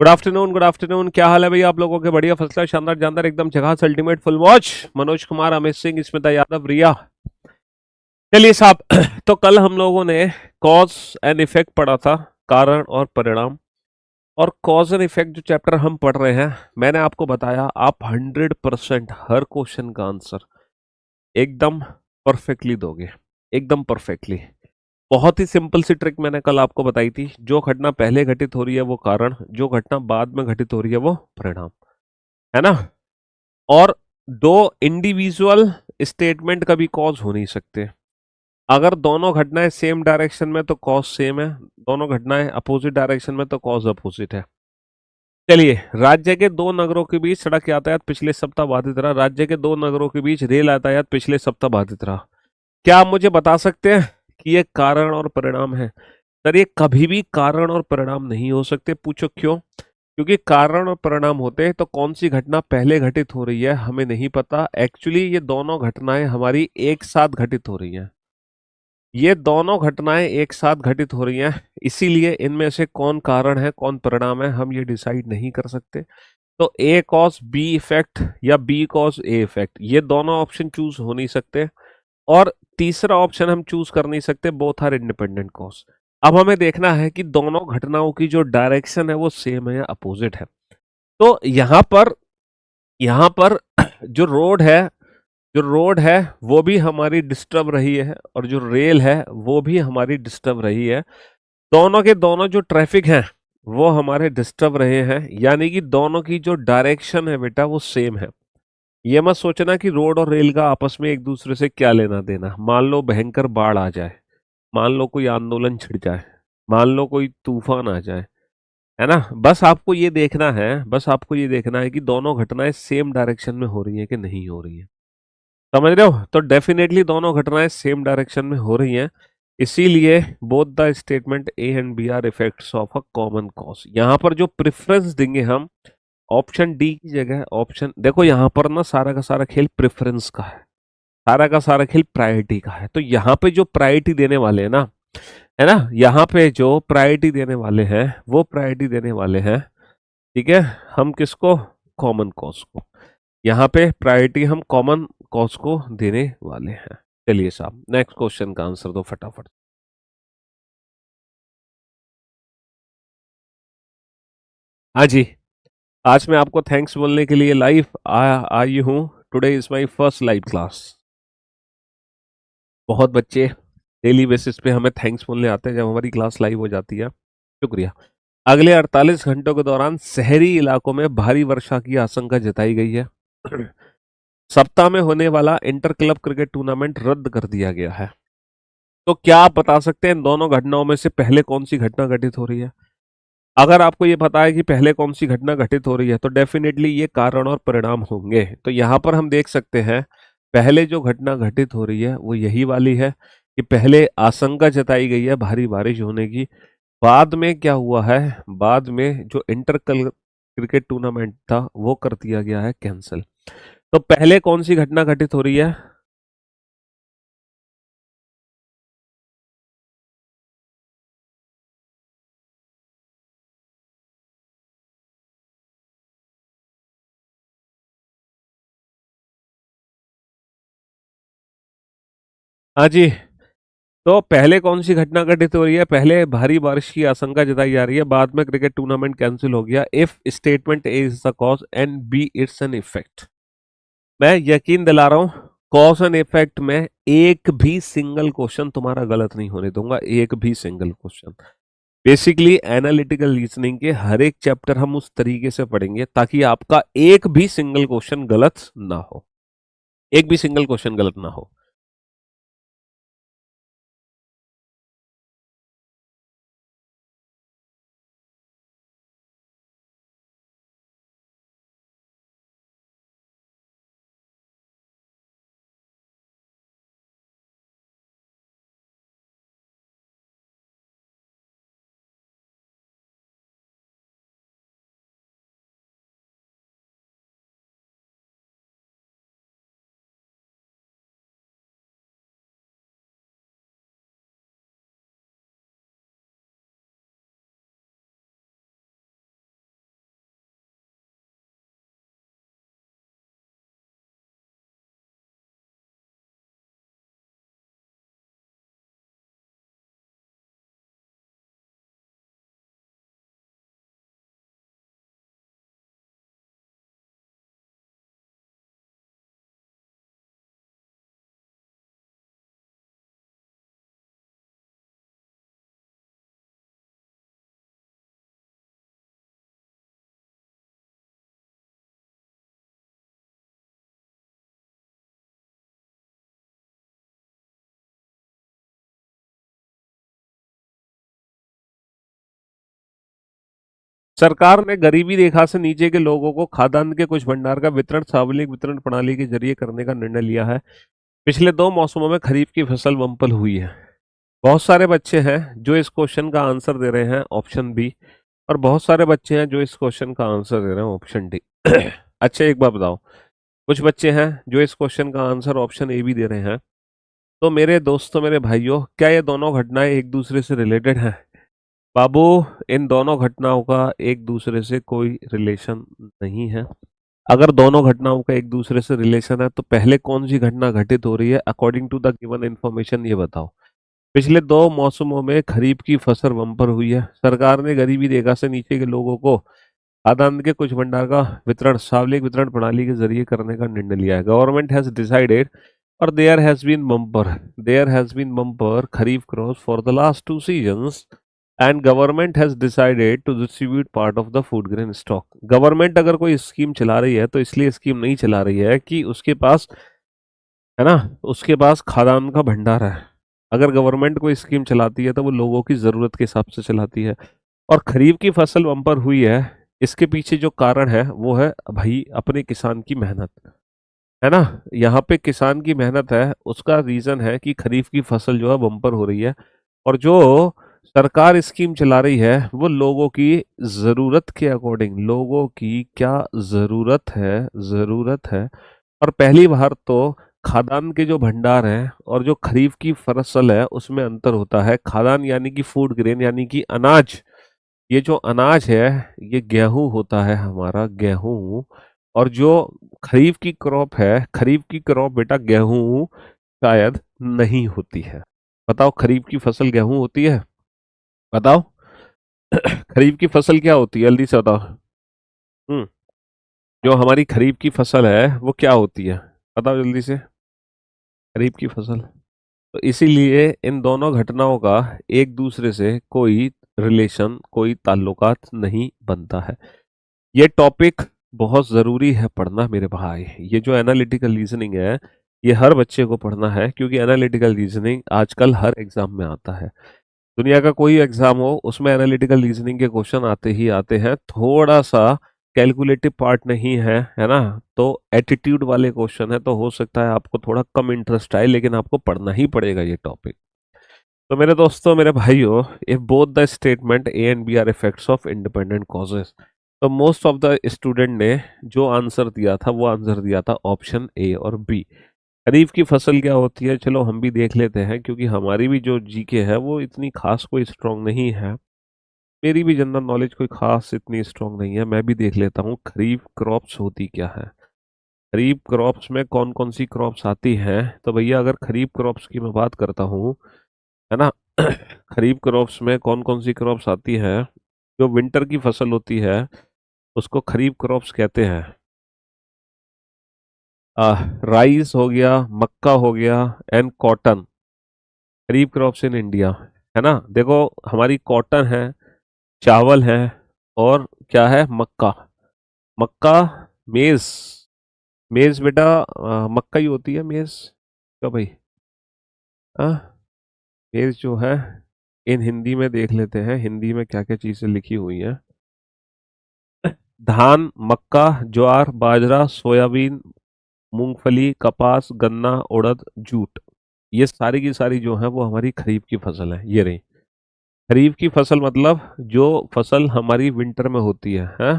Good afternoon. क्या हाल है भाई आप लोगों के? बढ़िया, फर्स्ट क्लास, शानदार जानदार, एकदम झकास, ultimate, full watch. Manoj Kumar, Amit Singh, Smita Yadav, Riya. चलिए साहब तो कल हम लोगों ने कॉज एंड इफेक्ट पढ़ा था, कारण और परिणाम। और कॉज एंड इफेक्ट जो चैप्टर हम पढ़ रहे हैं, मैंने आपको बताया आप 100% हर क्वेश्चन का आंसर एकदम परफेक्टली दोगे, एकदम परफेक्टली। बहुत ही सिंपल सी ट्रिक मैंने कल आपको बताई थी। जो घटना पहले घटित हो रही है वो कारण, जो घटना बाद में घटित हो रही है वो परिणाम, है ना। और दो इंडिविजुअल स्टेटमेंट कभी कॉज हो नहीं सकते। अगर दोनों घटनाएं सेम डायरेक्शन में तो कॉज सेम है, दोनों घटनाएं अपोजिट डायरेक्शन में तो कॉज अपोजिट है। चलिए, राज्य के दो नगरों के बीच सड़क यातायात पिछले सप्ताह बाधित रहा। राज्य के दो नगरों के बीच रेल यातायात पिछले सप्ताह बाधित रहा। क्या आप मुझे बता सकते हैं कि ये कारण और परिणाम है? सर, ये कभी भी कारण और परिणाम नहीं हो सकते। पूछो क्यों? क्योंकि कारण और परिणाम होते हैं तो कौन सी घटना पहले घटित हो रही है हमें नहीं पता। एक्चुअली ये दोनों घटनाएं हमारी एक साथ घटित हो रही हैं। ये दोनों घटनाएं एक साथ घटित हो रही हैं, इसीलिए इनमें से कौन कारण है कौन परिणाम है हम ये डिसाइड नहीं कर सकते। तो ए कॉस बी इफेक्ट या बी कॉस ए इफेक्ट, ये दोनों ऑप्शन चूज हो नहीं सकते। और तीसरा ऑप्शन हम चूज कर नहीं सकते, बोथ आर इंडिपेंडेंट कॉज। अब हमें देखना है कि दोनों घटनाओं की जो डायरेक्शन है वो सेम है या अपोजिट है। तो यहां पर जो रोड है वो भी हमारी डिस्टर्ब रही है, और जो रेल है वो भी हमारी डिस्टर्ब रही है। दोनों के दोनों जो ट्रैफिक हैं वो हमारे डिस्टर्ब रहे हैं, यानी कि दोनों की जो डायरेक्शन है बेटा वो सेम है। ये मत सोचना कि रोड और रेल का आपस में एक दूसरे से क्या लेना देना। मान लो भयंकर बाढ़ आ जाए, मान लो कोई आंदोलन छिड़ जाए, मान लो कोई तूफान आ जाए, है ना। बस आपको ये देखना है कि दोनों घटनाएं सेम डायरेक्शन में हो रही हैं कि नहीं हो रही हैं। समझ रहे हो? तो डेफिनेटली दोनों घटनाएं सेम डायरेक्शन में हो रही हैं, इसीलिए both the statement A and B are effects of a common cause. यहाँ पर जो प्रेफरेंस देंगे हम ऑप्शन डी की जगह, ऑप्शन देखो यहाँ पर ना सारा का सारा खेल प्रेफरेंस का है, सारा का सारा खेल प्रायोरिटी का है। तो यहाँ पे जो प्रायोरिटी देने वाले हैं ना, है ना, यहाँ पे जो प्रायोरिटी देने वाले हैं वो प्रायोरिटी देने वाले हैं, ठीक है, हम किसको? कॉमन कॉज को। यहाँ पे प्रायोरिटी हम कॉमन कॉज को देने वाले हैं। चलिए साहब, नेक्स्ट क्वेश्चन का आंसर दो फटाफट। हाँ जी, आज मैं आपको थैंक्स बोलने के लिए लाइव आई हूँ। Today is my first live class. बहुत बच्चे डेली बेसिस पे हमें थैंक्स बोलने आते हैं जब हमारी क्लास लाइव हो जाती है। शुक्रिया। अगले 48 घंटों के दौरान शहरी इलाकों में भारी वर्षा की आशंका जताई गई है। सप्ताह में होने वाला इंटर क्लब क्रिकेट टूर्नामेंट रद्द कर दिया गया है। तो क्या आप बता सकते हैं इन दोनों घटनाओं में से पहले कौन सी घटना घटित हो रही है? अगर आपको ये पता है कि पहले कौन सी घटना घटित हो रही है तो डेफिनेटली ये कारण और परिणाम होंगे। तो यहाँ पर हम देख सकते हैं पहले जो घटना घटित हो रही है वो यही वाली है कि पहले आशंका जताई गई है भारी बारिश होने की। बाद में क्या हुआ है? बाद में जो इंटर क्रिकेट टूर्नामेंट था वो कर दिया गया है कैंसिल। तो पहले कौन सी घटना घटित हो रही है? हाँ जी, तो पहले कौन सी घटना घटित हो रही है? पहले भारी बारिश की आशंका जताई जा रही है, बाद में क्रिकेट टूर्नामेंट कैंसिल हो गया। If statement A is the cause and B it's an effect. मैं यकीन दिला रहा हूं, कॉज एंड इफेक्ट में एक भी सिंगल क्वेश्चन तुम्हारा गलत नहीं होने दूंगा, एक भी single question. Basically analytical reasoning के हर एक चैप्टर हम उस तरीके से पढ़ेंगे ताकि आपका एक भी सिंगल क्वेश्चन गलत ना हो, एक भी सिंगल क्वेश्चन गलत ना हो। सरकार ने गरीबी रेखा से नीचे के लोगों को खाद्यान्न के कुछ भंडार का वितरण सार्वजनिक वितरण प्रणाली के जरिए करने का निर्णय लिया है। पिछले 2 मौसमों में खरीफ की फसल बम्पर हुई है। बहुत सारे बच्चे हैं जो इस क्वेश्चन का आंसर दे रहे हैं ऑप्शन बी, और बहुत सारे बच्चे हैं जो इस क्वेश्चन का आंसर दे रहे हैं ऑप्शन डी। अच्छा, एक बात बताओ, कुछ बच्चे हैं जो इस क्वेश्चन का आंसर ऑप्शन ए भी दे रहे हैं। तो मेरे दोस्तों, मेरे भाइयों, क्या ये दोनों घटनाएं एक दूसरे से रिलेटेड हैं? बाबू, इन दोनों घटनाओं का एक दूसरे से कोई रिलेशन नहीं है। अगर दोनों घटनाओं का एक दूसरे से रिलेशन है तो पहले कौन सी घटना घटित हो रही है according to the given information, ये बताओ। पिछले 2 मौसमों में खरीफ की फसल बम्पर हुई है। सरकार ने गरीबी रेखा से नीचे के लोगों को खाद्यान्न के कुछ भंडार का वितरण सार्वजनिक वितरण प्रणाली के जरिए करने का निर्णय लिया है। गवर्नमेंट हैज डिसाइडेड, और there has been bumper kharif crops for the last 2 seasons, and government has decided to distribute part of the food grain stock. Government अगर कोई स्कीम चला रही है तो इसलिए स्कीम नहीं चला रही है कि उसके पास, है ना, उसके पास खाद्यान्न का भंडार है। अगर गवर्नमेंट कोई स्कीम चलाती है तो वो लोगों की ज़रूरत के हिसाब से चलाती है। और खरीफ की फसल बम्पर हुई है, इसके पीछे जो कारण है वो है भाई अपने किसान की मेहनत, है ना। यहाँ पे किसान की मेहनत है, उसका रीज़न है कि खरीफ की फसल जो है बम्पर हो रही है। और जो सरकार स्कीम चला रही है वो लोगों की ज़रूरत के अकॉर्डिंग, लोगों की क्या ज़रूरत है। और पहली बार तो खाद्यान्न के जो भंडार हैं और जो खरीफ की फसल है उसमें अंतर होता है। खाद्यान्न यानी कि फूड ग्रेन यानी कि अनाज, ये जो अनाज है ये गेहूं होता है, हमारा गेहूं। और जो खरीफ की क्रॉप है, खरीफ की क्रॉप बेटा गेहूं शायद नहीं होती है। बताओ, खरीफ की फसल गेहूं होती है? बताओ। खरीफ की फसल क्या होती है, जल्दी से बताओ। हम्म जो हमारी खरीफ की फसल है वो क्या होती है, बताओ जल्दी से। खरीफ की फसल, तो इसीलिए इन दोनों घटनाओं का एक दूसरे से कोई रिलेशन, कोई ताल्लुकात नहीं बनता है। ये टॉपिक बहुत ज़रूरी है पढ़ना मेरे भाई। ये जो एनालिटिकल रीजनिंग है ये हर बच्चे को पढ़ना है, क्योंकि एनालिटिकल रीजनिंग आजकल हर एग्जाम में आता है। दुनिया का कोई एग्जाम हो उसमें एनालिटिकल रीजनिंग के क्वेश्चन आते ही आते हैं। थोड़ा सा कैलकुलेटिव पार्ट नहीं है, है ना, तो एटीट्यूड वाले क्वेश्चन है, तो हो सकता है आपको थोड़ा कम इंटरेस्ट आए, लेकिन आपको पढ़ना ही पड़ेगा ये टॉपिक। तो मेरे दोस्तों, मेरे भाइयों, if both the statement A and B are effects of independent causes, तो मोस्ट ऑफ द स्टूडेंट ने जो आंसर दिया था वो आंसर दिया था ऑप्शन ए और बी। खरीफ की फसल क्या होती है, चलो हम भी देख लेते हैं, क्योंकि हमारी भी जो जीके है वो इतनी खास कोई स्ट्रांग नहीं है। मेरी भी जनरल नॉलेज कोई खास इतनी स्ट्रांग नहीं है। मैं भी देख लेता हूँ खरीफ क्रॉप्स होती क्या है। खरीफ क्रॉप्स में कौन कौन सी क्रॉप्स आती हैं? तो भैया अगर खरीफ क्रॉप्स की मैं बात करता हूँ, है ना, खरीफ क्रॉप्स में कौन कौन सी क्रॉप्स आती है? जो विंटर की फसल होती है उसको खरीफ क्रॉप्स कहते हैं। राइस हो गया, मक्का हो गया, and cotton, kharif crops in India, है ना। देखो, हमारी कॉटन है, चावल है, और क्या है, मक्का। मक्का, मेज, मेज बेटा मक्का ही होती है मेज, क्या भाई? हाँ, मेज जो है, इन हिंदी में देख लेते हैं हिंदी में क्या क्या चीजें लिखी हुई हैं। धान, मक्का, ज्वार, बाजरा, सोयाबीन, मूंगफली, कपास, गन्ना, उड़द, जूट, ये सारी की सारी जो है वो हमारी खरीफ की फसल है। ये रही खरीफ की फसल, मतलब जो फसल हमारी विंटर में होती है,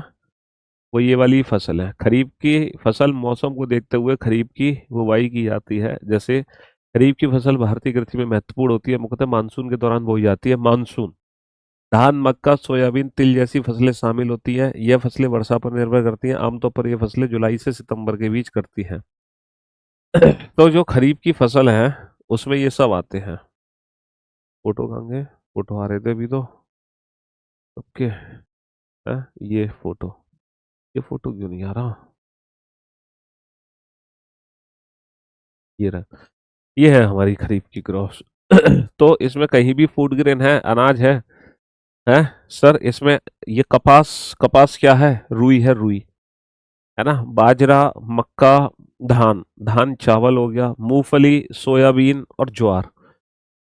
वो ये वाली फसल है। खरीफ की फसल मौसम को देखते हुए खरीफ की बुवाई की जाती है। जैसे खरीफ की फसल भारतीय कृषि में महत्वपूर्ण होती है, मुख्यतः मानसून के दौरान बोई जाती है। मानसून, धान, मक्का, सोयाबीन, तिल जैसी फसलें शामिल होती हैं। यह फसलें वर्षा पर निर्भर करती हैं। आमतौर पर यह फसलें जुलाई से सितंबर के बीच करती हैं। तो जो खरीफ की फसल है उसमें ये सब आते हैं। फोटो कहाँ गए? फोटो आ रहे थे अभी तो। ओके, है ये फोटो क्यों नहीं आ रहा? ये रहा, ये है हमारी खरीफ की क्रॉप्स। तो इसमें कहीं भी फूड ग्रेन है, अनाज है सर इसमें। ये कपास, कपास क्या है? रुई है, रुई, है ना। बाजरा, मक्का, धान, धान चावल हो गया, मूंगफली, सोयाबीन और ज्वार।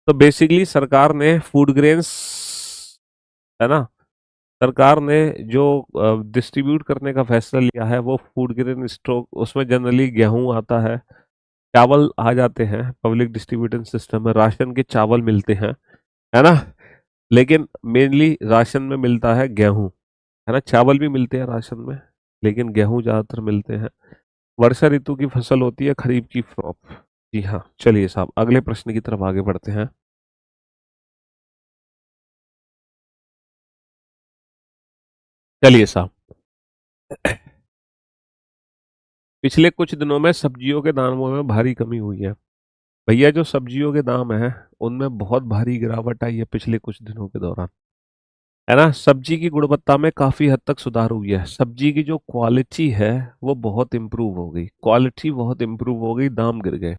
तो बेसिकली सरकार ने फूड ग्रेन्स, है ना, सरकार ने जो डिस्ट्रीब्यूट करने का फैसला लिया है वो फूड ग्रेन स्टॉक, उसमें जनरली गेहूं आता है, चावल आ जाते हैं, पब्लिक डिस्ट्रीब्यूशन सिस्टम में राशन के चावल मिलते हैं, है ना। लेकिन मेनली राशन में मिलता है गेहूं, है ना। चावल भी मिलते हैं राशन में, लेकिन गेहूं ज्यादातर मिलते हैं। वर्षा ऋतु की फसल होती है खरीफ की क्रॉप। जी हाँ, चलिए साहब अगले प्रश्न की तरफ आगे बढ़ते हैं। चलिए साहब, पिछले कुछ दिनों में सब्जियों के दामों में भारी कमी हुई है। भैया जो सब्जियों के दाम हैं उनमें बहुत भारी गिरावट आई है पिछले कुछ दिनों के दौरान, है ना। सब्जी की गुणवत्ता में काफी हद तक सुधार हुई है। सब्जी की जो क्वालिटी है वो बहुत इंप्रूव हो गई, क्वालिटी बहुत इंप्रूव हो गई, दाम गिर गए।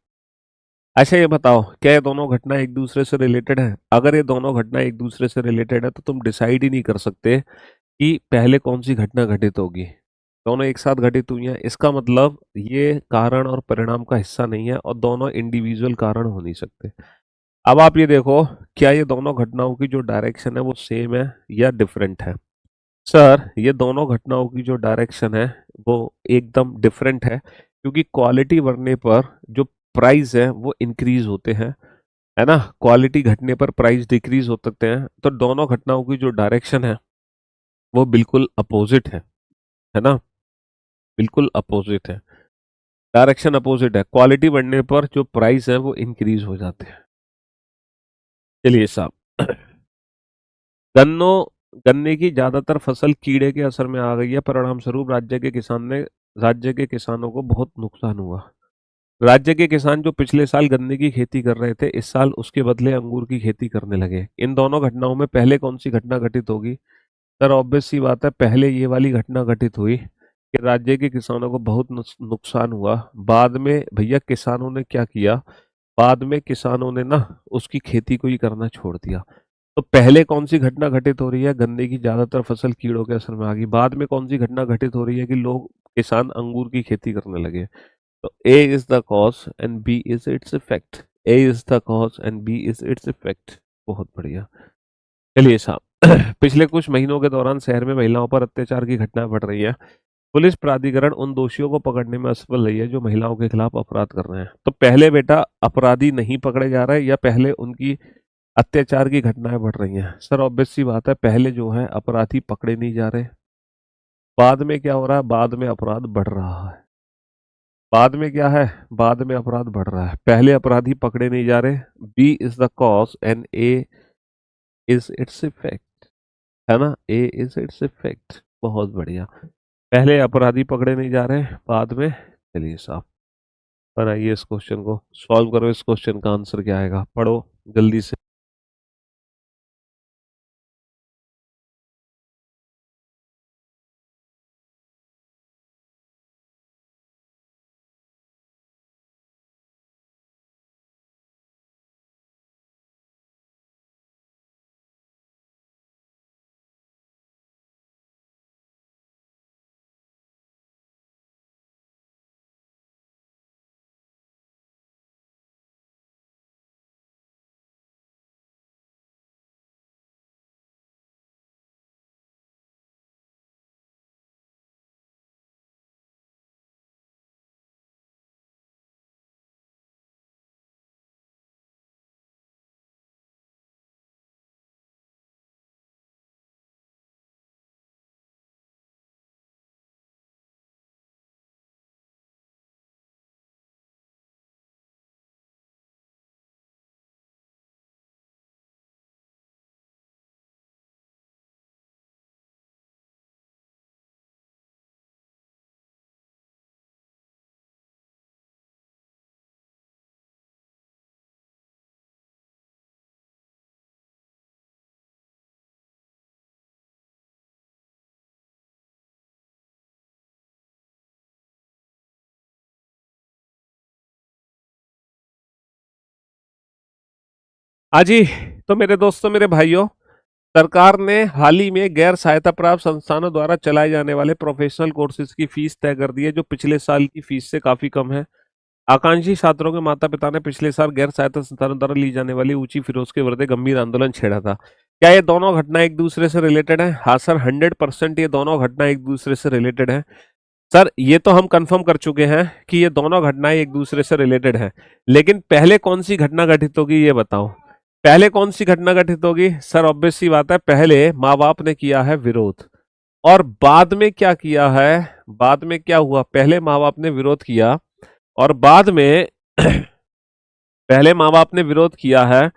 अच्छा ये बताओ, क्या ये दोनों घटना एक दूसरे से रिलेटेड है? अगर ये दोनों घटना एक दूसरे से रिलेटेड है तो तुम डिसाइड ही नहीं कर सकते कि पहले कौन सी घटना घटित होगी। दोनों एक साथ घटित हुई हैं, इसका मतलब ये कारण और परिणाम का हिस्सा नहीं है और दोनों इंडिविजुअल कारण हो नहीं सकते। अब आप ये देखो, क्या ये दोनों घटनाओं की जो डायरेक्शन है वो सेम है या डिफरेंट है? सर, ये दोनों घटनाओं की जो डायरेक्शन है वो एकदम डिफरेंट है, क्योंकि क्वालिटी बढ़ने पर जो प्राइस है वो इंक्रीज होते हैं, है ना। क्वालिटी घटने पर प्राइस डिक्रीज हो सकते हैं। तो दोनों घटनाओं की जो डायरेक्शन है वो बिल्कुल अपोजिट है ना, बिल्कुल अपोजिट है। डायरेक्शन अपोजिट है, क्वालिटी बढ़ने पर जो प्राइस है वो इंक्रीज हो जाते हैं। चलिए साहब, गन्नों गन्ने की ज्यादातर फसल कीड़े के असर में आ गई है, परिणाम स्वरूप राज्य के किसानों को बहुत नुकसान हुआ। राज्य के किसान जो पिछले साल गन्ने की खेती कर रहे थे, इस साल उसके बदले अंगूर की खेती करने लगे। इन दोनों घटनाओं में पहले कौन सी घटना घटित होगी? सर ऑब्वियस सी बात है, पहले ये वाली घटना घटित हुई कि राज्य के किसानों को बहुत नुकसान हुआ। बाद में भैया किसानों ने क्या किया, बाद में किसानों ने ना उसकी खेती को ही करना छोड़ दिया। तो पहले कौन सी घटना घटित हो रही है? गन्ने की ज्यादातर फसल कीड़ों के असर में आ गई। बाद में कौन सी घटना घटित हो रही है कि लोग किसान अंगूर की खेती करने लगे। तो A is the cause and B is its effect. A is the cause and B is its effect. बहुत बढ़िया। चलिए साहब, पिछले कुछ महीनों के दौरान शहर में महिलाओं पर अत्याचार की घटनाएं बढ़ रही हैं। पुलिस प्राधिकरण उन दोषियों को पकड़ने में असफल रही है जो महिलाओं के खिलाफ अपराध कर रहे हैं। तो पहले बेटा अपराधी नहीं पकड़े जा रहे, या पहले उनकी अत्याचार की घटनाएं बढ़ रही हैं? सर ऑब्वियस सी बात है, पहले जो है अपराधी पकड़े नहीं जा रहे। बाद में क्या हो रहा है? बाद में अपराध बढ़ रहा है। बाद में क्या है? बाद में अपराध बढ़ रहा है, पहले अपराधी पकड़े नहीं जा रहे। B is the cause and A is its effect, है ना। A is its effect. बहुत बढ़िया। पहले अपराधी पकड़े नहीं जा रहे, बाद में। चलिए साहब, बनाइए इस क्वेश्चन को, सॉल्व करो। इस क्वेश्चन का आंसर क्या आएगा? पढ़ो जल्दी से। हाँ जी, तो मेरे दोस्तों, मेरे भाइयों, सरकार ने हाल ही में गैर सहायता प्राप्त संस्थानों द्वारा चलाए जाने वाले प्रोफेशनल कोर्सेज की फीस तय कर दी है, जो पिछले साल की फीस से काफी कम है। आकांक्षी छात्रों के माता पिता ने पिछले साल गैर सहायता संस्थानों द्वारा ली जाने वाली ऊंची फीस के विरुद्ध गंभीर आंदोलन छेड़ा था। क्या ये दोनों घटना एक दूसरे से रिलेटेड है? हाँ सर, 100% ये दोनों घटना एक दूसरे से रिलेटेड है। सर ये तो हम कंफर्म कर चुके हैं कि ये दोनों घटनाएं एक दूसरे से रिलेटेड है, लेकिन पहले कौन सी घटना घटित होगी ये बताओ। पहले कौन सी घटना घटित होगी? सर ऑब्वियस सी बात है, पहले माँ बाप ने किया है विरोध, और बाद में क्या किया है, बाद में क्या हुआ, पहले माँ बाप ने विरोध किया और बाद में पहले माँ बाप ने विरोध किया है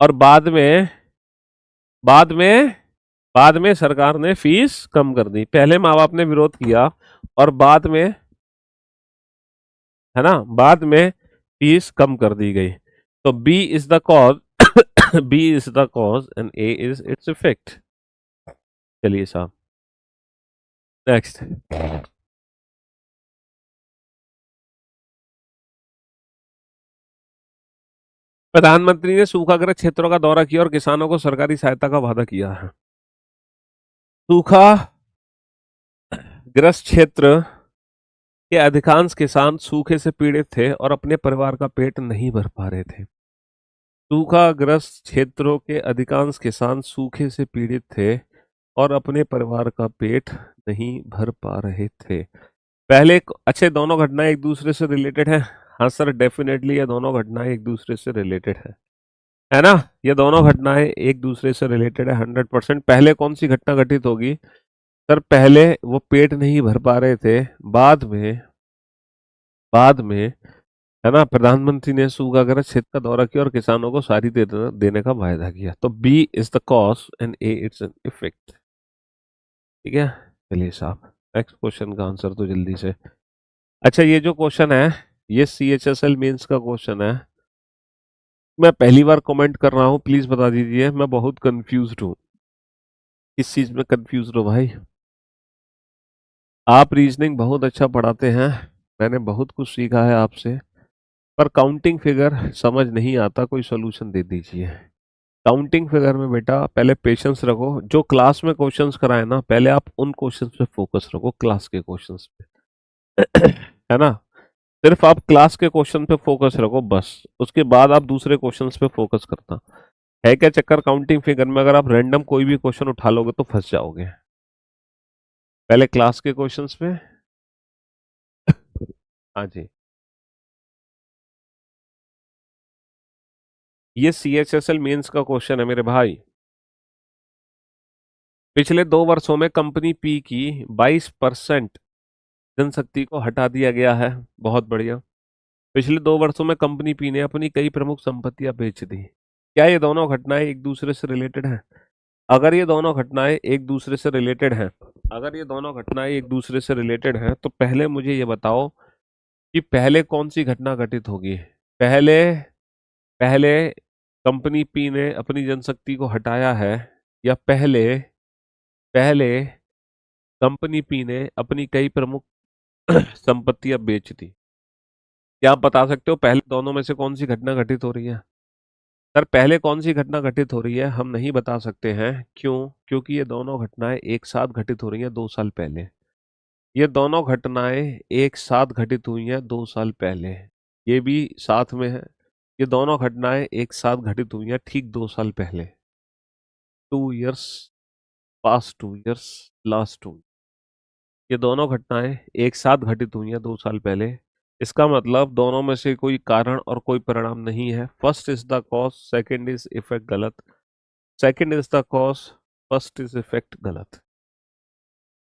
और बाद में बाद में सरकार ने फीस कम कर दी। पहले माँ बाप ने विरोध किया और बाद में, है ना, बाद में फीस कम कर दी गई। तो B is the cause B is the cause and A is its effect. चलिए साहब नेक्स्ट। प्रधानमंत्री ने सूखाग्रस्त क्षेत्रों का दौरा किया और किसानों को सरकारी सहायता का वादा किया है। सूखा ग्रस्त क्षेत्र के अधिकांश किसान सूखे से पीड़ित थे और अपने परिवार का पेट नहीं भर पा रहे थे। सूखाग्रस्त क्षेत्रों के अधिकांश किसान सूखे से पीड़ित थे और अपने परिवार का पेट नहीं भर पा रहे थे। पहले अच्छे, दोनों घटनाएं एक दूसरे से रिलेटेड है। हाँ सर डेफिनेटली ये दोनों घटनाएं एक दूसरे से रिलेटेड है ना, ये दोनों घटनाएं एक दूसरे से रिलेटेड है 100%। पहले कौन सी घटना घटित होगी? सर पहले वो पेट नहीं भर पा रहे थे, बाद में है ना, प्रधानमंत्री ने सूखाग्रस्त क्षेत्र का दौरा किया और किसानों को सारी देने का वायदा किया। तो B is the cause and A it's an effect. ठीक है, चलिए साहब नेक्स्ट क्वेश्चन का आंसर तो जल्दी से। अच्छा ये जो क्वेश्चन है ये CHSL मेंस का क्वेश्चन है। मैं पहली बार कमेंट कर रहा हूँ, प्लीज बता दीजिए, मैं बहुत कंफ्यूज्ड हूँ। किस चीज में कंफ्यूज हो भाई? आप रीजनिंग बहुत अच्छा पढ़ाते हैं, मैंने बहुत कुछ सीखा है आपसे, पर काउंटिंग फिगर समझ नहीं आता, कोई सोल्यूशन दे दीजिए। काउंटिंग फिगर में बेटा पहले पेशेंस रखो, जो क्लास में क्वेश्चंस कराए ना पहले आप उन क्वेश्चंस पे फोकस रखो, क्लास के क्वेश्चंस पे है ना, सिर्फ आप क्लास के क्वेश्चन पे फोकस रखो बस, उसके बाद आप दूसरे क्वेश्चंस पे फोकस करना। है क्या चक्कर काउंटिंग फिगर में, अगर आप रैंडम कोई भी क्वेश्चन उठा लोगे तो फंस जाओगे। पहले क्लास के क्वेश्चंस पे। हाँ जी, ये CHSL मेंस का क्वेश्चन है मेरे भाई। पिछले 2 वर्षों में कंपनी पी की 22% जनशक्ति को हटा दिया गया है। बहुत बढ़िया। पिछले 2 वर्षों में कंपनी पी ने अपनी कई प्रमुख संपत्तियां बेच दी। क्या ये दोनों घटनाएं एक दूसरे से रिलेटेड हैं? अगर ये दोनों घटनाएं एक दूसरे से रिलेटेड हैं, अगर ये दोनों घटनाएं एक दूसरे से रिलेटेड हैं तो पहले मुझे ये बताओ कि पहले कौन सी घटना घटित होगी। पहले पहले कंपनी पी ने अपनी जनशक्ति को हटाया है, या पहले पहले कंपनी पी ने अपनी कई प्रमुख संपत्तियां बेच दी? क्या आप बता सकते हो पहले दोनों में से कौन सी घटना घटित हो रही है? सर पहले कौन सी घटना घटित हो रही है हम नहीं बता सकते हैं। क्यों? क्योंकि ये दोनों घटनाएं एक साथ घटित हो रही हैं 2 साल पहले। ये दोनों घटनाएं एक साथ घटित हुई हैं 2 साल पहले, ये भी साथ में है। ये दोनों घटनाएं एक साथ घटित हुई हैं ठीक 2 साल पहले। 2 years, पास्ट 2 years, लास्ट 2। ये दोनों घटनाएं एक साथ घटित हुई हैं 2 साल पहले। इसका मतलब दोनों में से कोई कारण और कोई परिणाम नहीं है। First is the cause, second is effect, गलत। Second is the cause, first is effect, गलत।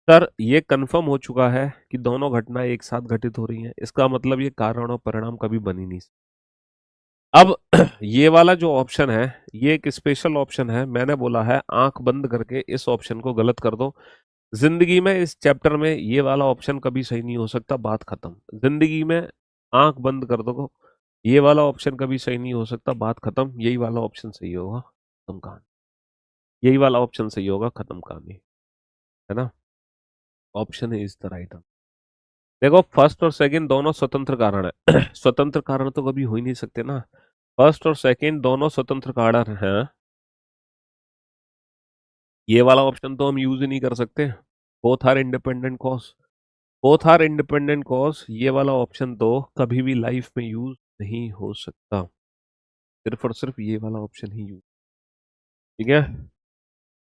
सर ये कंफर्म हो चुका है कि दोनों घटनाएं एक साथ घटित हो रही हैं, इसका मतलब ये कारण और परिणाम कभी बन ही नहीं सकते। अब ये वाला जो ऑप्शन है ये एक स्पेशल ऑप्शन है, मैंने बोला है आंख बंद करके इस ऑप्शन को गलत कर दो। जिंदगी में इस चैप्टर में ये वाला ऑप्शन कभी सही नहीं हो सकता, बात खत्म। जिंदगी में आंख बंद कर दो, ये वाला ऑप्शन कभी सही नहीं हो सकता, बात खत्म। यही वाला ऑप्शन सही होगा, खत्म कहानी। यही वाला ऑप्शन सही होगा, खत्म कहानी, है ना। Option is the right answer. देखो फर्स्ट और सेकंड दोनों स्वतंत्र कारण है स्वतंत्र कारण तो कभी हो ही नहीं सकते ना। फर्स्ट और सेकंड दोनों स्वतंत्र कारण हैं, ये वाला ऑप्शन तो हम यूज ही नहीं कर सकते। Both are independent cause, both are independent cause, ये वाला ऑप्शन तो कभी भी लाइफ में यूज नहीं हो सकता। सिर्फ और सिर्फ ये वाला ऑप्शन ही यूज। ठीक है,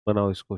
बनाओ इसको।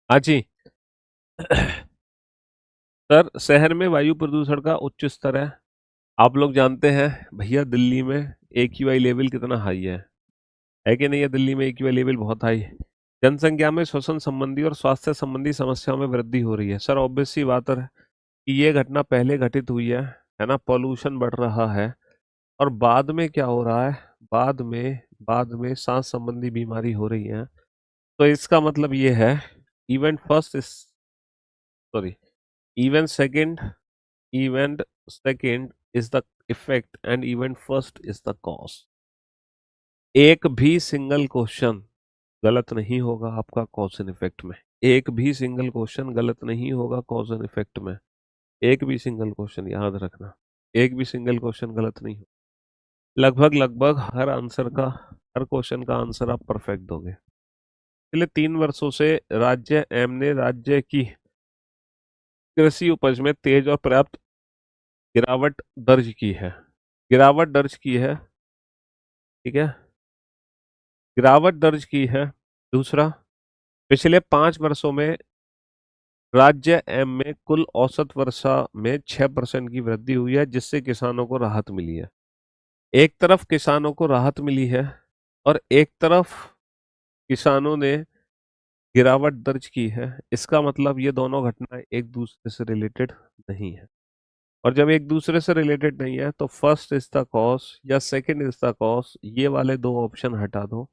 हाँ जी। सर, शहर में वायु प्रदूषण का उच्च स्तर है। आप लोग जानते हैं भैया, दिल्ली में AQI लेवल कितना हाई है कि नहीं है? दिल्ली में AQI लेवल बहुत हाई है। जनसंख्या में श्वसन संबंधी और स्वास्थ्य संबंधी समस्याओं में वृद्धि हो रही है। सर, ऑब्वियस सी बात है कि ये घटना पहले घटित हुई है ना? पॉल्यूशन बढ़ रहा है और बाद में क्या हो रहा है? बाद में सांस संबंधी बीमारी हो रही है। तो इसका मतलब ये है, event first is sorry event second event second is the effect and event first is the cause. एक भी सिंगल क्वेश्चन गलत नहीं होगा आपका कॉज एंड इफेक्ट में। एक भी सिंगल क्वेश्चन गलत नहीं होगा कॉज एंड इफेक्ट में। एक भी सिंगल क्वेश्चन याद रखना, एक भी सिंगल क्वेश्चन गलत नहीं हो। लगभग लगभग हर क्वेश्चन का आंसर आप परफेक्ट दोगे। पिछले 3 वर्षों से राज्य एम ने राज्य की कृषि उपज में तेज और पर्याप्त गिरावट दर्ज की है। गिरावट दर्ज की है, ठीक है, गिरावट दर्ज की है। दूसरा, पिछले 5 वर्षों में राज्य एम में कुल औसत वर्षा में 6% की वृद्धि हुई है, जिससे किसानों को राहत मिली है। एक तरफ किसानों को राहत मिली है और एक तरफ किसानों ने गिरावट दर्ज की है। इसका मतलब ये दोनों घटनाएं एक दूसरे से रिलेटेड नहीं है। और जब एक दूसरे से रिलेटेड नहीं है तो फर्स्ट इज द कॉज या सेकंड इज द कॉज, ये वाले दो ऑप्शन हटा दो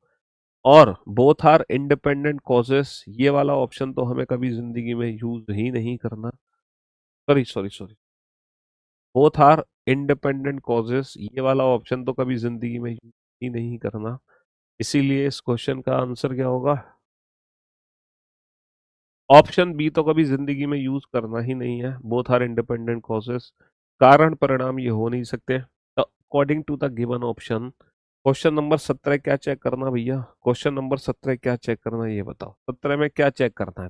और बोथ आर इंडिपेंडेंट कॉजेस, ये वाला ऑप्शन तो हमें कभी जिंदगी में यूज ही नहीं करना। Sorry sorry sorry, both are independent causes, ये वाला ऑप्शन तो कभी जिंदगी में यूज ही नहीं करना। इसीलिए इस क्वेश्चन का आंसर क्या होगा? ऑप्शन बी तो कभी जिंदगी में यूज करना ही नहीं है। बोथ आर इंडिपेंडेंट कॉजेस, कारण परिणाम ये हो नहीं सकते। According to the given option, question number 17 क्या चेक करना भैया? क्वेश्चन नंबर 17 क्या चेक करना, ये बताओ। 17 में क्या चेक करना है?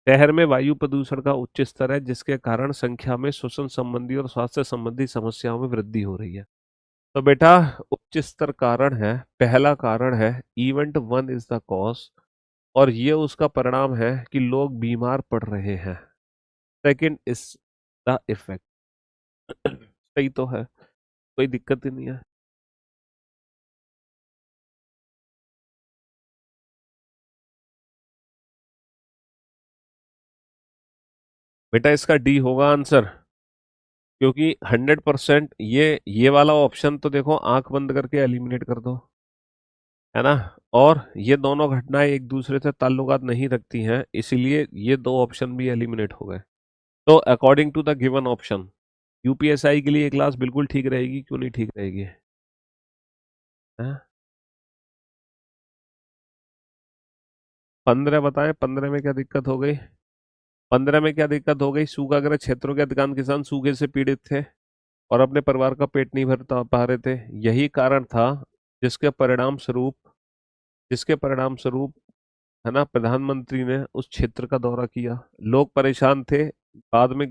शहर में वायु प्रदूषण का उच्च स्तर है, जिसके कारण संख्या में श्वसन संबंधी और स्वास्थ्य संबंधी समस्याओं में वृद्धि हो रही है। तो बेटा, उच्च स्तर कारण है, पहला कारण है event one is the cause, और ये उसका परिणाम है कि लोग बीमार पड़ रहे हैं। Second is the effect. सही तो है, कोई दिक्कत ही नहीं है। बेटा, इसका डी होगा आंसर, क्योंकि 100% ये वाला ऑप्शन तो देखो आंख बंद करके एलिमिनेट कर दो, है ना? और ये दोनों घटनाएं एक दूसरे से ताल्लुकात नहीं रखती हैं, इसीलिए ये दो ऑप्शन भी एलिमिनेट हो गए। तो according to the given option, UPSI के लिए ये क्लास बिल्कुल ठीक रहेगी, क्यों नहीं ठीक रहेगी? हैं? 15 बताएं, 15 में क्या दिक्कत हो गई? 15 में क्या दिक्कत हो गई? सूखाग्रस्त क्षेत्रों के अधिकांश किसान सूखे से पीड़ित थे और अपने परिवार का पेट नहीं भर पा रहे थे। यही कारण था जिसके परिणाम स्वरूप जिसके परिणाम स्वरूप है ना, प्रधानमंत्री ने उस क्षेत्र का दौरा किया, लोग परेशान थे, बाद में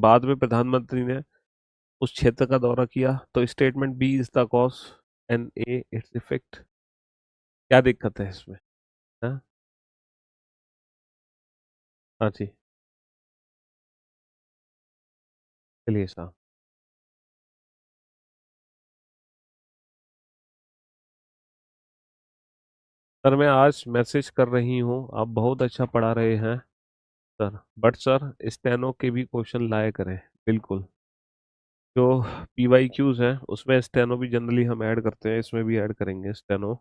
बाद में प्रधानमंत्री ने उस क्षेत्र का दौरा किया, तो statement B is the cause and A its effect. क्या दिक्कत है इसमें? हाँ। हाँ जी। चलिए साहब। सर मैं आज मैसेज कर रही हूँ, आप बहुत अच्छा पढ़ा रहे हैं सर, बट सर स्टेनो के भी क्वेश्चन लाया करें। बिल्कुल। जो पीवाई क्यूज हैं उसमें स्टेनो भी जनरली हम ऐड करते हैं, इसमें भी ऐड करेंगे स्टेनो।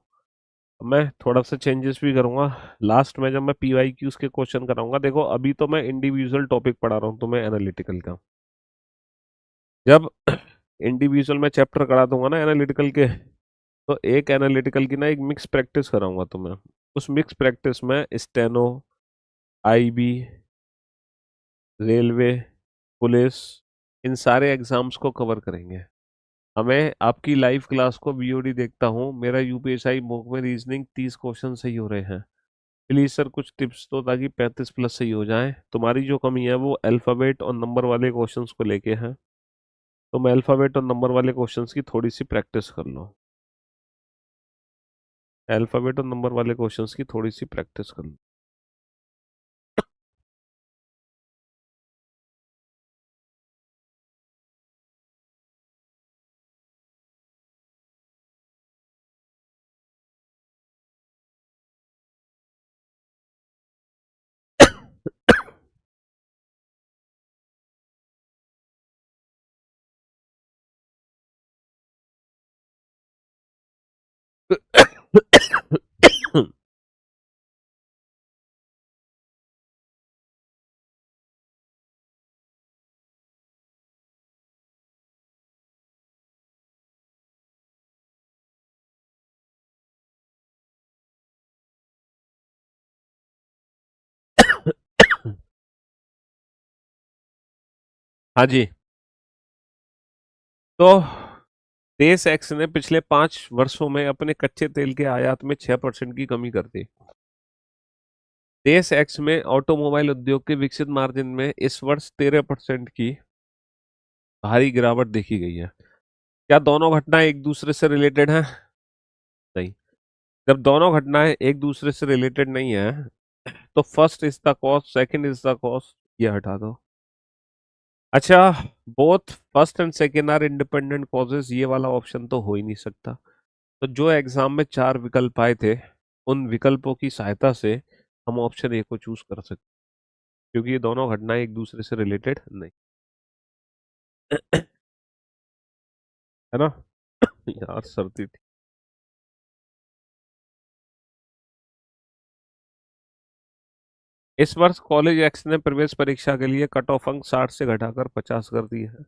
मैं थोड़ा सा चेंजेस भी करूंगा लास्ट में, जब मैं पीवाई क्यूज के क्वेश्चन कराऊंगा। देखो अभी तो मैं इंडिविजुअल टॉपिक पढ़ा रहा हूँ तुम्हें एनालिटिकल का। जब इंडिविजुअल में चैप्टर करा दूंगा ना एनालिटिकल के, तो एक एनालिटिकल की ना एक मिक्स प्रैक्टिस कराऊंगा तुम्हें। उस मिक्स प्रैक्टिस में स्टेनो, आईबी, रेलवे, पुलिस, इन सारे एग्जाम्स को कवर करेंगे। हमें आपकी लाइव क्लास को बीओडी देखता हूँ, मेरा यूपीएसआई मॉक में रीजनिंग 30 क्वेश्चन सही हो रहे हैं। प्लीज सर कुछ टिप्स दो ताकि 35 प्लस सही हो जाए। तुम्हारी जो कमी है वो अल्फाबेट और नंबर वाले क्वेश्चंस को लेके है। तुम अल्फाबेट और नंबर वाले क्वेश्चंस की थोड़ी सी प्रैक्टिस कर लो। अल्फाबेट और नंबर वाले क्वेश्चंस की थोड़ी सी प्रैक्टिस कर लो। हाँ जी। तो देश एक्स ने पिछले 5 वर्षों में अपने कच्चे तेल के आयात में 6% की कमी कर दी। देश एक्स में ऑटोमोबाइल उद्योग के विकसित मार्जिन में इस वर्ष 13% की भारी गिरावट देखी गई है। क्या दोनों घटनाएं एक दूसरे से रिलेटेड हैं? नहीं। जब दोनों घटनाएं एक दूसरे से रिलेटेड नहीं है, तो first is the cause, second is the cause, ये हटा दो। अच्छा, both first and second are independent causes, ये वाला ऑप्शन तो हो ही नहीं सकता। तो जो एग्जाम में 4 विकल्प आए थे, उन विकल्पों की सहायता से हम ऑप्शन ए को चूज कर सकते, क्योंकि ये दोनों घटनाएं एक दूसरे से रिलेटेड नहीं है ना। यार सर्दी थी। इस वर्ष कॉलेज एक्स ने प्रवेश परीक्षा के लिए कट ऑफ अंक 60 से घटाकर 50 कर दिए हैं।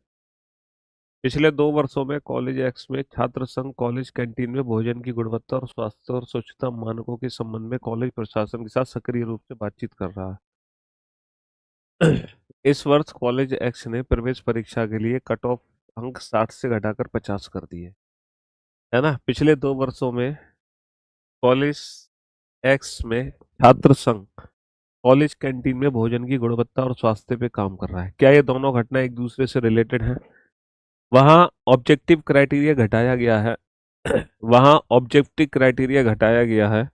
पिछले 2 वर्षों में कॉलेज एक्स में छात्र संघ कॉलेज कैंटीन में भोजन की गुणवत्ता और स्वास्थ्य और स्वच्छता मानकों के संबंध में कॉलेज प्रशासन के साथ सक्रिय रूप से बातचीत कर रहा है। इस वर्ष कॉलेज एक्स ने प्रवेश परीक्षा के लिए कट ऑफ अंक 60 से घटाकर 50 कर दिए, है ना। पिछले 2 वर्षों में कॉलेज एक्स में छात्र संघ कॉलेज कैंटीन में भोजन की गुणवत्ता और स्वास्थ्य पे काम कर रहा है। क्या ये दोनों घटना एक दूसरे से रिलेटेड हैं? वहाँ ऑब्जेक्टिव क्राइटेरिया घटाया गया है। वहाँ ऑब्जेक्टिव क्राइटेरिया घटाया गया है,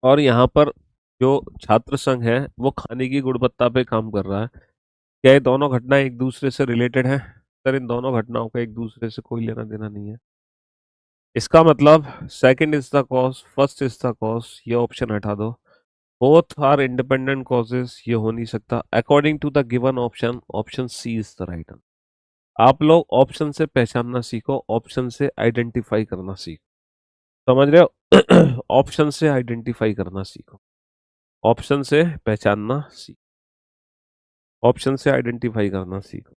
और यहाँ पर जो छात्र संघ है वो खाने की गुणवत्ता पे काम कर रहा है। क्या ये दोनों घटनाएं एक दूसरे से रिलेटेड हैं? सर इन दोनों घटनाओं का एक दूसरे से कोई लेना देना नहीं है। इसका मतलब second is the cause, first is the cause, ये ऑप्शन हटा दो। बोथ आर इंडिपेंडेंट कॉजेज, ये हो नहीं सकता। According to the given option, option C is the right answer. आप लोग ऑप्शन से पहचानना सीखो, ऑप्शन से आइडेंटिफाई करना सीखो। समझ रहे हो? ऑप्शन से आइडेंटिफाई करना सीखो, ऑप्शन से पहचानना सीखो, ऑप्शन से आइडेंटिफाई करना सीखो।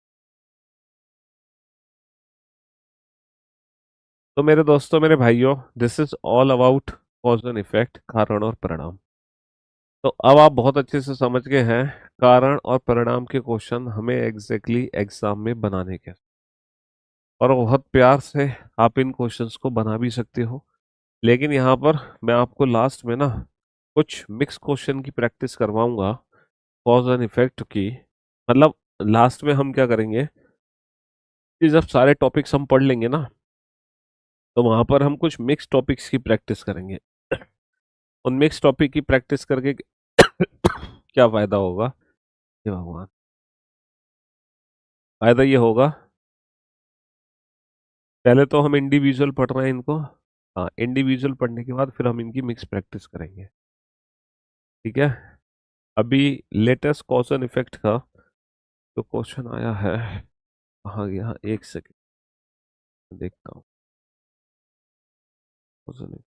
तो मेरे दोस्तों, मेरे भाइयों, this is all about cause and effect, कारण और परिणाम। तो अब आप बहुत अच्छे से समझ गए हैं कारण और परिणाम के क्वेश्चन हमें एग्जैक्टली एग्जाम में बनाने के, और बहुत प्यार से आप इन क्वेश्चंस को बना भी सकते हो। लेकिन यहाँ पर मैं आपको लास्ट में ना कुछ मिक्स क्वेश्चन की प्रैक्टिस करवाऊंगा, कॉज एंड इफेक्ट की। मतलब लास्ट में हम क्या करेंगे कि जब सारे टॉपिक्स हम पढ़ लेंगे ना, तो वहां पर हम कुछ मिक्स टॉपिक्स की प्रैक्टिस करेंगे। उन मिक्स टॉपिक की प्रैक्टिस करके क्या फायदा होगा, हे भगवान, फायदा ये होगा, पहले तो हम इंडिविजुअल पढ़ रहे हैं इनको। हाँ, इंडिविजुअल पढ़ने के बाद फिर हम इनकी मिक्स प्रैक्टिस करेंगे। ठीक है। अभी लेटेस्ट कॉज एंड इफेक्ट का जो क्वेश्चन आया है, कहाँ गया, एक सेकेंड देखता हूँ। Cause and effect।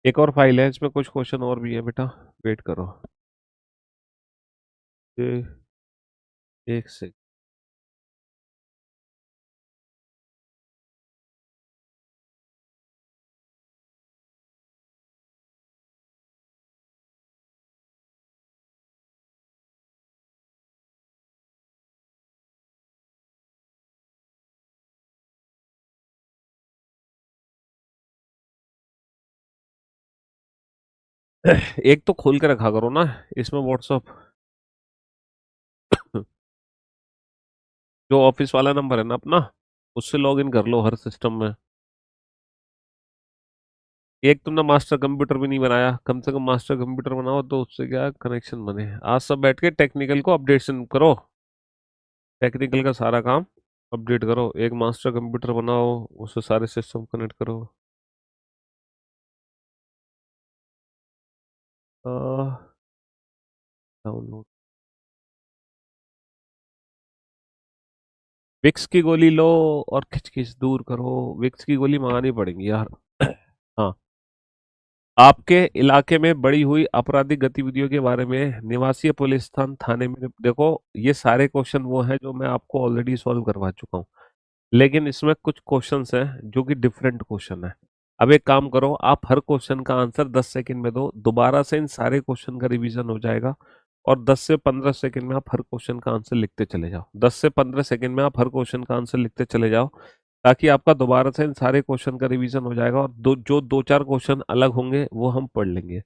एक और फाइल है, इसमें कुछ क्वेश्चन और भी है बेटा, वेट करो। ये एक से एक तो खोल के रखा करो ना इसमें व्हाट्सअप, जो ऑफिस वाला नंबर है ना अपना, उससे लॉग इन कर लो हर सिस्टम में। एक तुमने मास्टर कंप्यूटर भी नहीं बनाया, कम से कम मास्टर कंप्यूटर बनाओ तो उससे क्या कनेक्शन बने। आज सब बैठ के टेक्निकल को अपडेशन करो, टेक्निकल का सारा काम अपडेट करो। एक मास्टर कंप्यूटर बनाओ, उससे सारे सिस्टम कनेक्ट करो। डाउनलोड, विक्स की गोली लो और खिचखिच दूर करो। विक्स की गोली मंगानी पड़ेगी यार। हाँ, आपके इलाके में बढ़ी हुई आपराधिक गतिविधियों के बारे में निवासी पुलिस थाने में, देखो ये सारे क्वेश्चन वो हैं जो मैं आपको ऑलरेडी सॉल्व करवा चुका हूँ, लेकिन इसमें कुछ क्वेश्चंस हैं जो कि डिफरेंट क्वेश्चन है। अब एक काम करो, आप हर क्वेश्चन का आंसर 10 सेकंड में दो, दोबारा से इन सारे क्वेश्चन का रिवीजन हो जाएगा। और 10 से 15 सेकंड में आप हर क्वेश्चन का आंसर लिखते चले जाओ, 10 से 15 सेकंड में आप हर क्वेश्चन का आंसर लिखते चले जाओ, ताकि आपका दोबारा से इन सारे क्वेश्चन का रिवीजन हो जाएगा। और दो चार क्वेश्चन अलग होंगे वो हम पढ़ लेंगे,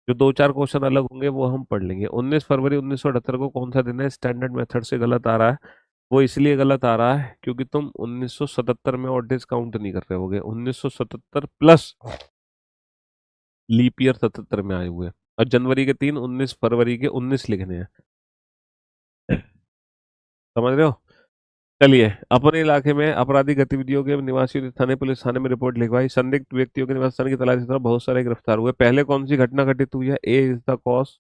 जो दो चार क्वेश्चन अलग होंगे वो हम पढ़ लेंगे। 19 फरवरी 1978 को कौन सा दिन है, स्टैंडर्ड मेथड से गलत आ रहा है। वो इसलिए गलत आ रहा है क्योंकि तुम 1977 में और डेज काउंट नहीं कर रहे होगे, 1977 प्लस लीप ईयर 77 में आए हुए हैं। और जनवरी के 3, 19 फरवरी के 19 लिखने हैं। समझ रहे हो। चलिए, अपने इलाके में आपराधिक गतिविधियों के निवासियों ने थाने पुलिस थाने में रिपोर्ट लिखवाई। संदिग्ध व्यक्तियों के निवास स्थान की तलाशी तरफ बहुत सारे गिरफ्तार हुए। पहले कौन सी घटना घटित हुई है, A is the cause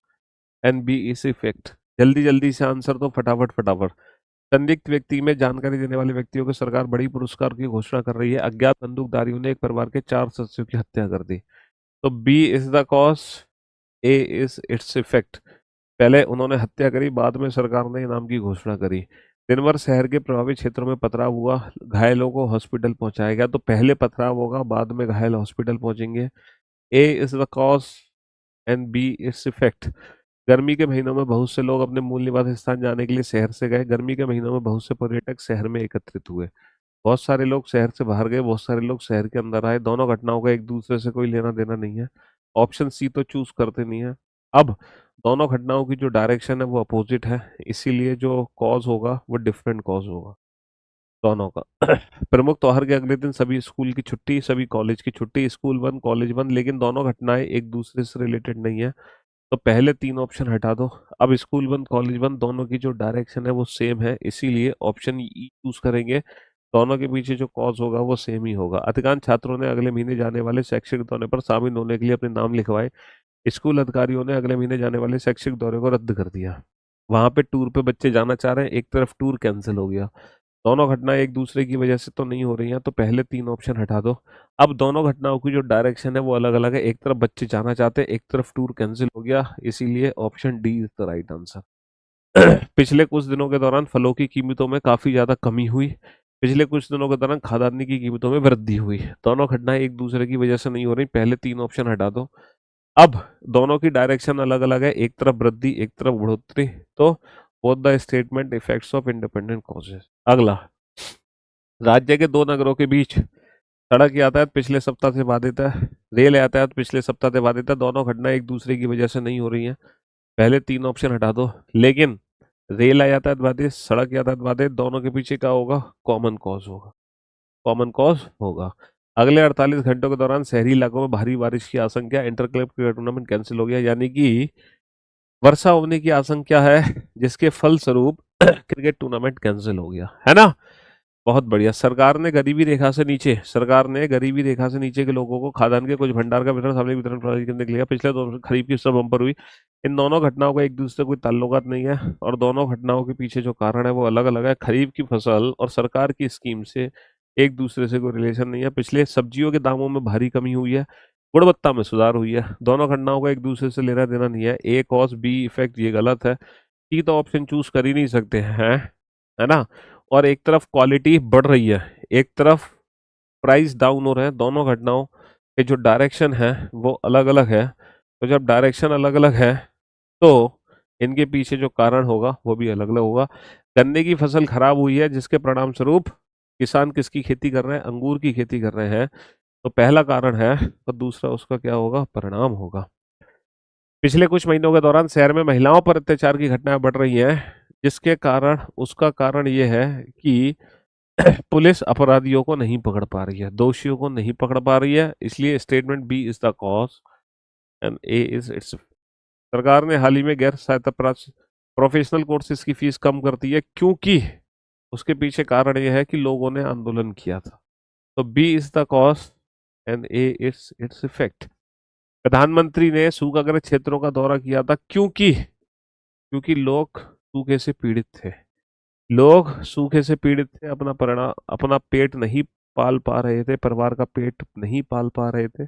and B is effect. जल्दी जल्दी से आंसर दो, फटाफट फटाफट। संदिग्ध व्यक्ति में जानकारी देने वाले व्यक्तियों को सरकार बड़ी पुरस्कार की घोषणा कर रही है। अज्ञात बंदूकधारियों ने एक परिवार के 4 सदस्यों की हत्या कर दी। तो B is the cause, A is its effect. पहले उन्होंने हत्या करी, बाद में सरकार ने इनाम की घोषणा करी। दिन भर शहर के प्रभावित क्षेत्रों में पथराव हुआ, घायलों को हॉस्पिटल पहुंचाया गया। तो पहले पथराव होगा, बाद में घायल हॉस्पिटल पहुंचेंगे। A is the cause and B its effect. गर्मी के महीनों में बहुत से लोग अपने मूल निवास स्थान जाने के लिए शहर से गए। गर्मी के महीनों में बहुत से पर्यटक शहर में एकत्रित हुए। बहुत सारे लोग शहर से बाहर गए, बहुत सारे लोग शहर के अंदर आए। दोनों घटनाओं का एक दूसरे से कोई लेना देना नहीं है। ऑप्शन सी तो चूज करते नहीं है। अब दोनों घटनाओं की जो डायरेक्शन है वो अपोजिट है, इसीलिए जो कॉज होगा वो डिफरेंट कॉज होगा दोनों का। प्रमुख त्योहार के अगले दिन सभी स्कूल की छुट्टी, सभी कॉलेज की छुट्टी, स्कूल बंद, कॉलेज बंद। लेकिन दोनों घटनाएं एक दूसरे से रिलेटेड नहीं है, तो पहले तीन ऑप्शन हटा दो। अब स्कूल बंद, कॉलेज बंद, दोनों की जो डायरेक्शन है वो सेम है, इसीलिए ऑप्शन ई चूज करेंगे। दोनों के पीछे जो कॉज होगा वो सेम ही होगा। अधिकांश छात्रों ने अगले महीने जाने वाले शैक्षिक दौरे पर शामिल होने के लिए अपने नाम लिखवाए। स्कूल अधिकारियों ने अगले महीने जाने वाले शैक्षिक दौरे को रद्द कर दिया। वहां पे टूर पे बच्चे जाना चाह रहे हैं, एक तरफ टूर कैंसिल हो गया। दोनों घटनाएं एक दूसरे की वजह से तो नहीं हो रही हैं, तो पहले तीन ऑप्शन हटा दो। अब दोनों घटनाओं की जो डायरेक्शन है वो अलग अलग है। एक तरफ बच्चे जाना चाहते हैं, एक तरफ टूर कैंसिल हो गया, इसीलिए option D is the right answer. पिछले कुछ दिनों के दौरान फलों की कीमतों में काफी ज्यादा कमी हुई। पिछले कुछ दिनों के दौरान खाद्यान्न की कीमतों में वृद्धि हुई। दोनों घटनाएं एक दूसरे की वजह से नहीं हो रही, पहले तीन ऑप्शन हटा दो। अब दोनों की डायरेक्शन अलग अलग है, एक तरफ वृद्धि, एक तरफ बढ़ोतरी। तो both the statement effects of independent causes. अगला, राज्य के दो नगरों के बीच सड़क यातायात पिछले सप्ताह से बाधित है, रेल यातायात पिछले सप्ताह से बाधित है। दोनों घटनाएं एक दूसरे की वजह से नहीं हो रही हैं, पहले तीन ऑप्शन हटा दो। लेकिन रेल यातायात बाधित, सड़क यातायात बाधित, दोनों के पीछे क्या होगा? कॉमन कॉज होगा, कॉमन कॉज होगा। अगले 48 घंटों के दौरान शहरी इलाकों में भारी बारिश की आशंका, inter club cricket tournament cancel हो गया, यानी कि वर्षा होने की आशंका है, जिसके फलस्वरूप क्रिकेट टूर्नामेंट कैंसिल हो गया, है ना। बहुत बढ़िया। सरकार ने गरीबी रेखा से नीचे के लोगों को खाद्यान्न के कुछ भंडार का वितरण, सामूहिक वितरण प्रणाली करने के लिए पिछले दो खरीफ की सब बम्पर हुई। इन दोनों घटनाओं का एक दूसरे से कोई ताल्लुकात नहीं है, और दोनों घटनाओं के पीछे जो कारण है वो अलग अलग है। खरीफ की फसल और सरकार की स्कीम से एक दूसरे से कोई रिलेशन नहीं है। पिछले सब्जियों के दामों में भारी कमी हुई है, गुणवत्ता में सुधार हुई है। दोनों घटनाओं का एक दूसरे से लेना देना नहीं है। ए कॉज बी इफेक्ट, ये गलत है। सी तो ऑप्शन चूज कर ही नहीं सकते हैं, है ना। और एक तरफ क्वालिटी बढ़ रही है, एक तरफ प्राइस डाउन हो रहे हैं। दोनों घटनाओं के जो डायरेक्शन है वो अलग अलग है। तो जब डायरेक्शन अलग अलग है तो इनके पीछे जो कारण होगा वो भी अलग अलग होगा। गन्ने की फसल खराब हुई है, जिसके परिणाम स्वरूप किसान किसकी खेती कर रहे हैं? अंगूर की खेती कर रहे हैं। तो पहला कारण है, और दूसरा उसका क्या होगा? परिणाम होगा। पिछले कुछ महीनों के दौरान शहर में महिलाओं पर अत्याचार की घटनाएं बढ़ रही हैं, जिसके कारण उसका कारण ये है कि पुलिस अपराधियों को नहीं पकड़ पा रही है, दोषियों को नहीं पकड़ पा रही है, इसलिए statement B is the cause and A is its. सरकार ने हाल ही में गैर सहायता प्रोफेशनल कोर्सेज की फीस कम कर दी है, क्योंकि उसके पीछे कारण यह है कि लोगों ने आंदोलन किया था। तो B is the cause and A is its effect. प्रधानमंत्री ने सूखाग्रस्त क्षेत्रों का दौरा किया था, क्योंकि क्योंकि लोग सूखे से पीड़ित थे। लोग सूखे से पीड़ित थे, अपना पेट नहीं पाल पा रहे थे, परिवार का पेट नहीं पाल पा रहे थे,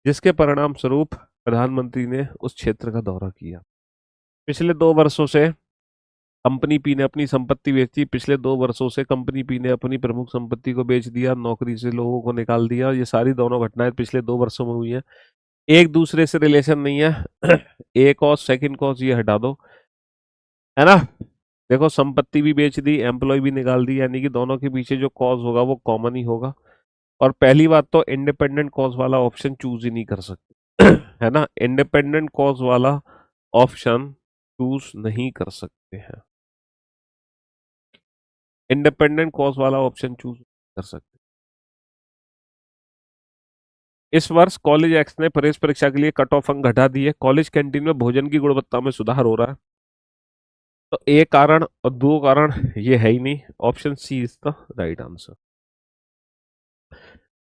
जिसके परिणाम स्वरूप प्रधानमंत्री ने उस क्षेत्र का दौरा किया। पिछले 2 वर्षों से कंपनी पी ने अपनी संपत्ति बेची। पिछले 2 वर्षों से कंपनी पी ने अपनी प्रमुख संपत्ति को बेच दिया, नौकरी से लोगों को निकाल दिया। ये सारी दोनों घटनाएं पिछले 2 वर्षों में हुई हैं, एक दूसरे से रिलेशन नहीं है। एक और सेकंड कॉज ये हटा दो, है ना। देखो, संपत्ति भी बेच दी, एम्प्लॉय भी निकाल दी, यानी कि दोनों के पीछे जो कॉज होगा वो कॉमन ही होगा। और पहली बात तो इंडिपेंडेंट कॉज वाला ऑप्शन चूज ही नहीं कर सकते, है ना। इंडिपेंडेंट कॉज वाला ऑप्शन चूज नहीं कर सकते हैं, इंडिपेंडेंट कॉज वाला ऑप्शन चूज कर सकते। इस वर्ष कॉलेज एक्ट ने प्रवेश परीक्षा के लिए कट ऑफ अंक घटा दिए। कॉलेज कैंटीन में भोजन की गुणवत्ता में सुधार हो रहा है। तो एक कारण और दो कारण ये है ही नहीं, option C is the right answer.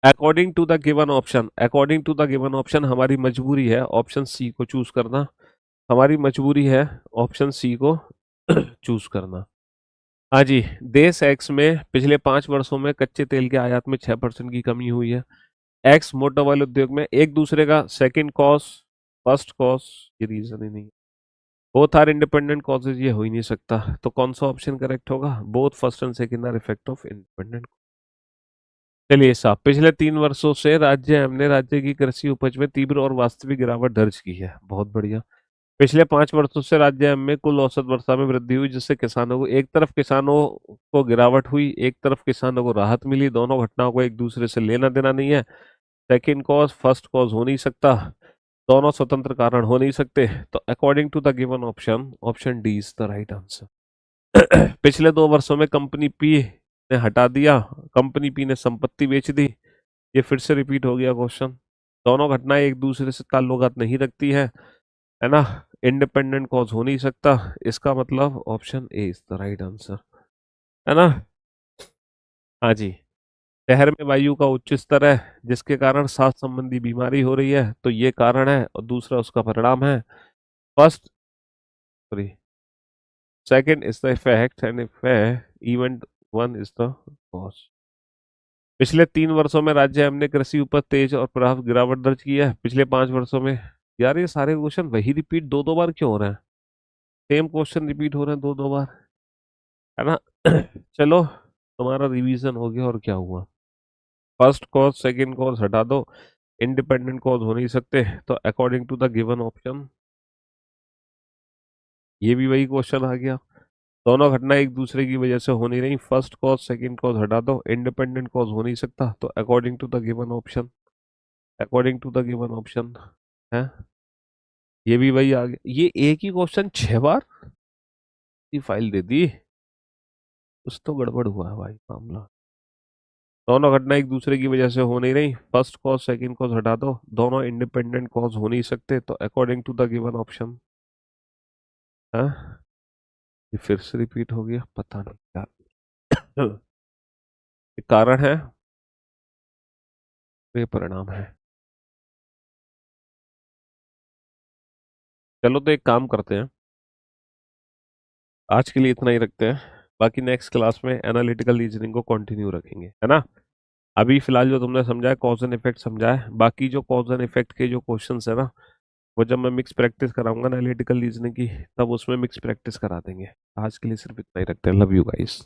According to the given option, according to the given option हमारी मजबूरी है ऑप्शन सी को चूज करना। हमारी मजबूरी है ऑप्शन सी को चूज करना। हाँ जी, देश एक्स में पिछले 5 वर्षों में कच्चे तेल के आयात में 6% की कमी हुई है। एक्स मोटरवाइल उद्योग में एक दूसरे का सेकंड कॉज फर्स्ट कॉज, ये रीजन ही नहीं है। बोथ आर इंडिपेंडेंट कॉजेज, ये हो ही नहीं सकता। तो कौन सा ऑप्शन करेक्ट होगा? Both first and second are effect of independent. चलिए साहब, पिछले 3 वर्षों से राज्य हमने राज्य की कृषि उपज में तीव्र और वास्तविक गिरावट दर्ज की है। बहुत बढ़िया। पिछले 5 वर्षों से राज्य में कुल औसत वर्षा में वृद्धि हुई, जिससे किसानों को, एक तरफ किसानों को गिरावट हुई, एक तरफ किसानों को राहत मिली। दोनों घटनाओं को एक दूसरे से लेना देना नहीं है। सेकंड कॉज फर्स्ट कॉज हो नहीं सकता। दोनों स्वतंत्र कारण हो नहीं सकते। तो according to the given option, option D is the right answer. पिछले 2 वर्षों में कंपनी पी ने हटा दिया, कंपनी पी ने संपत्ति बेच दी। ये फिर से रिपीट हो गया क्वेश्चन। दोनों घटनाएं एक दूसरे से ताल्लुकात नहीं रखती है ना। इंडिपेंडेंट कॉज हो नहीं सकता। इसका मतलब option A is the right answer, है ना। हाँ जी। शहर में वायु का उच्च स्तर है, जिसके कारण सांस संबंधी बीमारी हो रही है, तो ये कारण है, और दूसरा उसका परिणाम है। First, sorry, second is the effect and event one is the cause. पिछले 3 वर्षों में राज्य हमने कृषि उपज तेज और प्रभाव गिरावट दर्ज की है। पिछले 5 वर्षों में, यार ये सारे क्वेश्चन वही रिपीट दो दो बार क्यों हो रहे हैं? सेम क्वेश्चन रिपीट हो रहे हैं दो दो बार, है ना। चलो, तुम्हारा रिवीजन हो गया। और क्या हुआ? फर्स्ट कॉज सेकंड कॉज हटा दो, इंडिपेंडेंट कॉज हो नहीं सकते। तो according to the given option, ये भी वही क्वेश्चन आ गया। दोनों घटना एक दूसरे की वजह से हो नहीं रही। फर्स्ट कॉज सेकंड कॉज हटा दो, इंडिपेंडेंट कॉज हो नहीं सकता। तो according to the given option, according to the given option है, ये भी वही आ गया। ये एक ही क्वेश्चन 6 बार की फाइल दे दी, कुछ तो गड़बड़ हुआ है भाई मामला। दोनों घटना एक दूसरे की वजह से हो नहीं रही। फर्स्ट कॉज सेकंड कॉज हटा दो, दोनों इंडिपेंडेंट कॉज हो नहीं सकते। तो according to the given option है। ये फिर से रिपीट हो गया, पता नहीं क्या ये कारण है, ये परिणाम है। चलो तो एक काम करते हैं, आज के लिए इतना ही रखते हैं। बाकी नेक्स्ट क्लास में एनालिटिकल रीजनिंग को कंटिन्यू रखेंगे, है ना। अभी फिलहाल जो तुमने समझा है, कॉज एंड इफेक्ट समझा है। बाकी जो कॉज एंड इफेक्ट के जो क्वेश्चंस है ना, वो जब मैं मिक्स प्रैक्टिस कराऊंगा एनालिटिकल रीजनिंग की, तब उसमें मिक्स प्रैक्टिस करा देंगे। आज के लिए सिर्फ इतना ही रखते हैं। Love you guys.